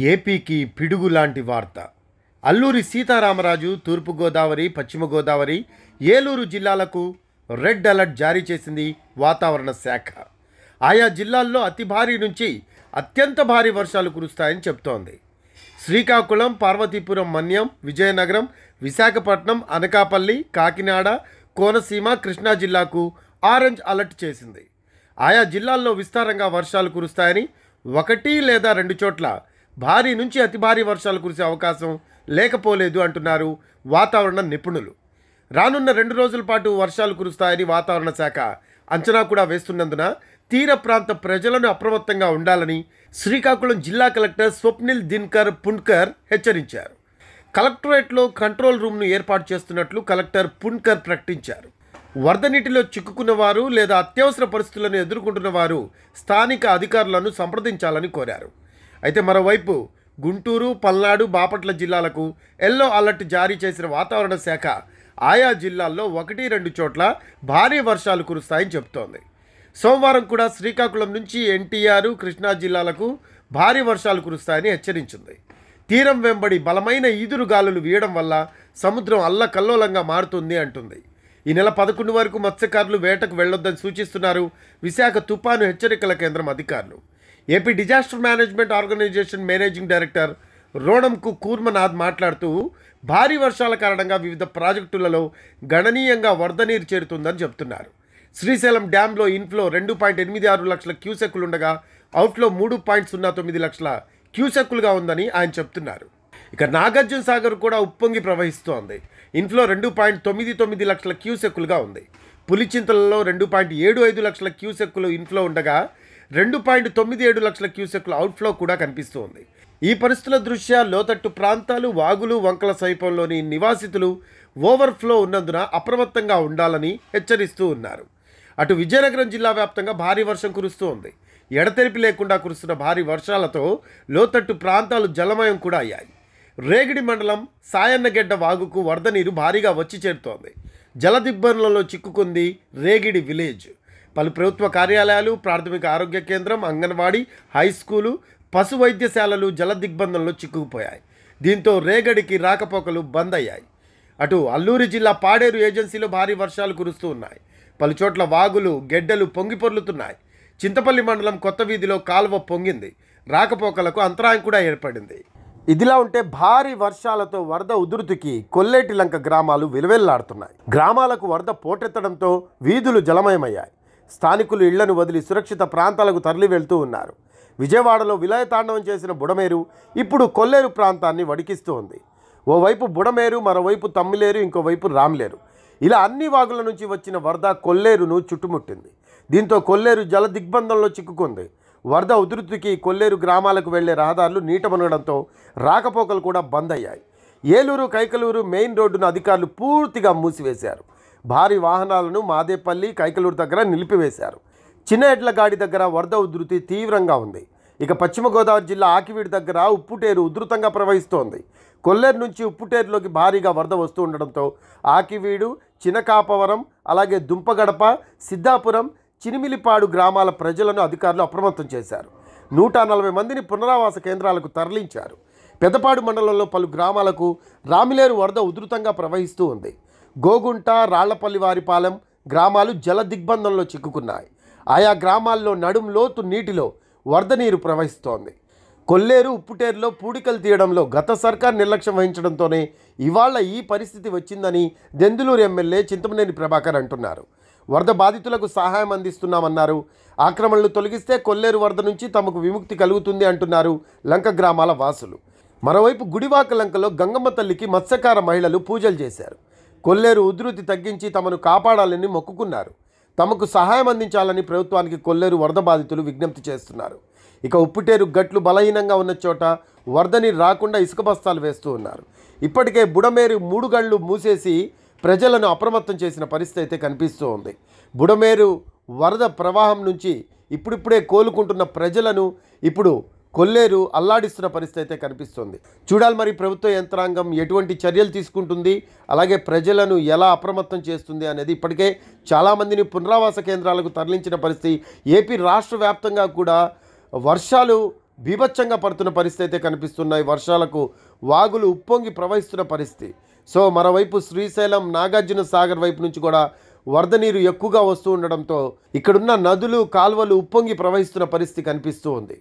ఏపీకి పిడుగు లాంటి వార్త. అల్లూరి సీతారామరాజు తూర్పుగోదావరి, పశ్చిమ గోదావరి, ఏలూరు జిల్లాలకు రెడ్ అలర్ట్ జారీ చేసింది వాతావరణ శాఖ. ఆయా జిల్లాల్లో అతి భారీ నుంచి అత్యంత భారీ వర్షాలు కురుస్తాయని చెప్తోంది. శ్రీకాకుళం, పార్వతీపురం, మన్యం, విజయనగరం, విశాఖపట్నం, అనకాపల్లి, కాకినాడ, కోనసీమ, కృష్ణా జిల్లాకు ఆరెంజ్ అలర్ట్ చేసింది. ఆయా జిల్లాల్లో విస్తారంగా వర్షాలు కురుస్తాయని, 1 లేదా 2 చోట్ల భారీ నుంచి అతి భారీ వర్షాలు కురిసే అవకాశం లేకపోలేదు అంటున్నారు వాతావరణ నిపుణులు. రానున్న 2 రోజుల పాటు వర్షాలు కురుస్తాయని వాతావరణ శాఖ అంచనా కూడా వేస్తున్నందున తీర ప్రాంత ప్రజలను అప్రమత్తంగా ఉండాలని శ్రీకాకుళం జిల్లా కలెక్టర్ స్వప్నిల్ దినకర్ పుణ్కర్ హెచ్చరించారు. కలెక్టరేట్లో కంట్రోల్ రూమ్ను ఏర్పాటు చేస్తున్నట్లు కలెక్టర్ పుణ్కర్ ప్రకటించారు. వరద నీటిలో చిక్కుకున్న వారు లేదా అత్యవసర పరిస్థితులను ఎదుర్కొంటున్న వారు స్థానిక అధికారులను సంప్రదించాలని కోరారు. అయితే మరోవైపు గుంటూరు, పల్నాడు, బాపట్ల జిల్లాలకు ఎల్లో అలర్ట్ జారీ చేసిన వాతావరణ శాఖ ఆయా జిల్లాల్లో 1-2 చోట్ల భారీ వర్షాలు కురుస్తాయని చెబుతోంది. సోమవారం కూడా శ్రీకాకుళం నుంచి ఎన్టీఆర్, కృష్ణా జిల్లాలకు భారీ వర్షాలు కురుస్తాయని హెచ్చరించింది. తీరం వెంబడి బలమైన ఈదురు గాలులు వీయడం వల్ల సముద్రం అల్లకల్లోలంగా మారుతుంది అంటుంది. ఈ నెల 11 వరకు మత్స్యకారులు వేటకు వెళ్లొద్దని సూచిస్తున్నారు విశాఖ తుపాను హెచ్చరికల కేంద్రం అధికారులు. AP disaster management organisation managing director Ronanki Kurmanath మాట్లాడుతూ భారీ వర్షాల కారణంగా వివిధ ప్రాజెక్టులలో గణనీయంగా వరద నీరు చేరుతుందని చెబుతున్నారు. శ్రీశైలం డ్యాంలో ఇన్ఫ్లో 2.86 లక్షల క్యూసెక్కులుండగా అవుట్ఫ్లో 3.09 లక్షల క్యూసెక్కులుగా ఉందని ఆయన చెప్తున్నారు. ఇక నాగార్జున సాగర్ కూడా ఉప్పొంగి ప్రవహిస్తోంది. ఇన్ఫ్లో 2.99 లక్షల క్యూసెక్కులుగా ఉంది. పులిచింతలలో 2.75 లక్షల క్యూసెక్కులు ఇన్ఫ్లో ఉండగా 2.97 లక్షల క్యూసెక్కుల అవుట్ఫ్లో కూడా కనిపిస్తోంది. ఈ పరిస్థితుల దృష్ట్యా లోతట్టు ప్రాంతాలు, వాగులు, వంకల సమీపంలోని నివాసితులు ఓవర్ఫ్లో ఉన్నందున అప్రమత్తంగా ఉండాలని హెచ్చరిస్తూ ఉన్నారు. అటు విజయనగరం జిల్లా వ్యాప్తంగా భారీ వర్షం కురుస్తోంది. ఎడతెరిపి లేకుండా కురుస్తున్న భారీ వర్షాలతో లోతట్టు ప్రాంతాలు జలమయం కూడా అయ్యాయి. రేగిడి మండలం సాయన్నగెడ్డ వాగుకు వరద నీరు భారీగా వచ్చి చేరుతోంది. జలదిగ్బంధంలో చిక్కుకుంది రేగిడి విలేజ్. పలు ప్రభుత్వ కార్యాలయాలు, ప్రాథమిక ఆరోగ్య కేంద్రం, అంగన్వాడీ, హై స్కూలు, పశు వైద్యశాలలు జలదిగ్బంధంలో చిక్కుకుపోయాయి. దీంతో రేగడికి రాకపోకలు బంద్ అయ్యాయి. అటు అల్లూరి జిల్లా పాడేరు ఏజెన్సీలో భారీ వర్షాలు కురుస్తూ ఉన్నాయి. పలుచోట్ల వాగులు, గెడ్డలు పొంగి పొర్లుతున్నాయి. చింతపల్లి మండలం కొత్త వీధిలో కాలువ పొంగింది. రాకపోకలకు అంతరాయం కూడా ఏర్పడింది. ఇదిలా ఉంటే భారీ వర్షాలతో వరద ఉధృతికి కొల్లేటి లంక గ్రామాలు విలవెల్లాడుతున్నాయి. గ్రామాలకు వరద పోటెత్తడంతో వీధులు జలమయమయ్యాయి. స్థానికులు ఇళ్లను వదిలి సురక్షిత ప్రాంతాలకు తరలి వెళ్తూ ఉన్నారు. విజయవాడలో విలయతాండవం చేసిన బుడమేరు ఇప్పుడు కొల్లేరు ప్రాంతాన్ని వడికిస్తూ ఉంది. ఓవైపు బుడమేరు, మరోవైపు తమ్మిలేరు, ఇంకోవైపు రామ్లేరు. ఇలా అన్ని వాగుల నుంచి వచ్చిన వరద కొల్లేరును చుట్టుముట్టింది. దీంతో కొల్లేరు జల దిగ్బంధంలో చిక్కుకుంది. వరద ఉధృతికి కొల్లేరు గ్రామాలకు వెళ్లే రహదారులు నీట మునగడంతో రాకపోకలు కూడా బంద్ అయ్యాయి. ఏలూరు, కైకలూరు మెయిన్ రోడ్డును అధికారులు పూర్తిగా మూసివేశారు. భారీ వాహనాలను మాదేపల్లి, కైకలూరు దగ్గర నిలిపివేశారు. చిన్న ఎడ్లగాడి దగ్గర వరద ఉధృతి తీవ్రంగా ఉంది. ఇక పశ్చిమ గోదావరి జిల్లా ఆకివీడు దగ్గర ఉప్పుటేరు ఉధృతంగా ప్రవహిస్తోంది. కొల్లేరు నుంచి ఉప్పుటేరులోకి భారీగా వరద వస్తూ ఉండడంతో ఆకివీడు, చినకాపవరం, అలాగే దుంపగడప, సిద్ధాపురం, చినిమిలిపాడు గ్రామాల ప్రజలను అధికారులు అప్రమత్తం చేశారు. 140 మందిని పునరావాస కేంద్రాలకు తరలించారు. పెద్దపాడు మండలంలో పలు గ్రామాలకు రామిలేరు వరద ఉధృతంగా ప్రవహిస్తూ ఉంది. గోగుంట, రాళ్లపల్లివారిపాలెం గ్రామాలు జల దిగ్బంధంలో చిక్కుకున్నాయి. ఆయా గ్రామాల్లో నడుం లోతు నీటిలో వరద నీరు ప్రవహిస్తోంది. కొల్లేరు, ఉప్పుటేరులో పూడికలు తీయడంలో గత సర్కార్ నిర్లక్ష్యం వహించడంతోనే ఇవాళ ఈ పరిస్థితి వచ్చిందని దెందులూరు ఎమ్మెల్యే చింతమనేని ప్రభాకర్ అంటున్నారు. వరద బాధితులకు సహాయం అందిస్తున్నామన్నారు. ఆక్రమణలు తొలగిస్తే కొల్లేరు వరద నుంచి తమకు విముక్తి కలుగుతుంది అంటున్నారు లంక గ్రామాల వాసులు. మరోవైపు గుడివాక లంకలో గంగమ్మ తల్లికి మత్స్యకార మహిళలు పూజలు చేశారు. కొల్లేరు ఉధృతి తగ్గించి తమను కాపాడాలని మొక్కుకున్నారు. తమకు సహాయం అందించాలని ప్రభుత్వానికి కొల్లేరు వరద బాధితులు విజ్ఞప్తి చేస్తున్నారు. ఇక ఉప్పుటేరు గట్లు బలహీనంగా ఉన్న చోట వరద నీరు రాకుండా ఇసుక బస్తాలు వేస్తూ ఉన్నారు. ఇప్పటికే బుడమేరు 3 గంటలు మూసేసి ప్రజలను అప్రమత్తం చేసిన పరిస్థితి అయితే కనిపిస్తూ ఉంది. బుడమేరు వరద ప్రవాహం నుంచి ఇప్పుడిప్పుడే కోలుకుంటున్న ప్రజలను ఇప్పుడు కొల్లేరు అల్లాడిస్తున్న పరిస్థితి అయితే కనిపిస్తుంది. చూడాలి మరి ప్రభుత్వ యంత్రాంగం ఎటువంటి చర్యలు తీసుకుంటుంది, అలాగే ప్రజలను ఎలా అప్రమత్తం చేస్తుంది అనేది. ఇప్పటికే చాలామందిని పునరావాస కేంద్రాలకు తరలించిన పరిస్థితి. ఏపీ రాష్ట్ర వ్యాప్తంగా కూడా వర్షాలు బీభత్సంగా పడుతున్న పరిస్థితి అయితే కనిపిస్తున్నాయి. వర్షాలకు వాగులు ఉప్పొంగి ప్రవహిస్తున్న పరిస్థితి. సో మరోవైపు శ్రీశైలం, నాగార్జున సాగర్ వైపు నుంచి కూడా వరద నీరు ఎక్కువగా వస్తూ ఉండడంతో ఇక్కడున్న నదులు, కాలువలు ఉప్పొంగి ప్రవహిస్తున్న పరిస్థితి కనిపిస్తూ ఉంది.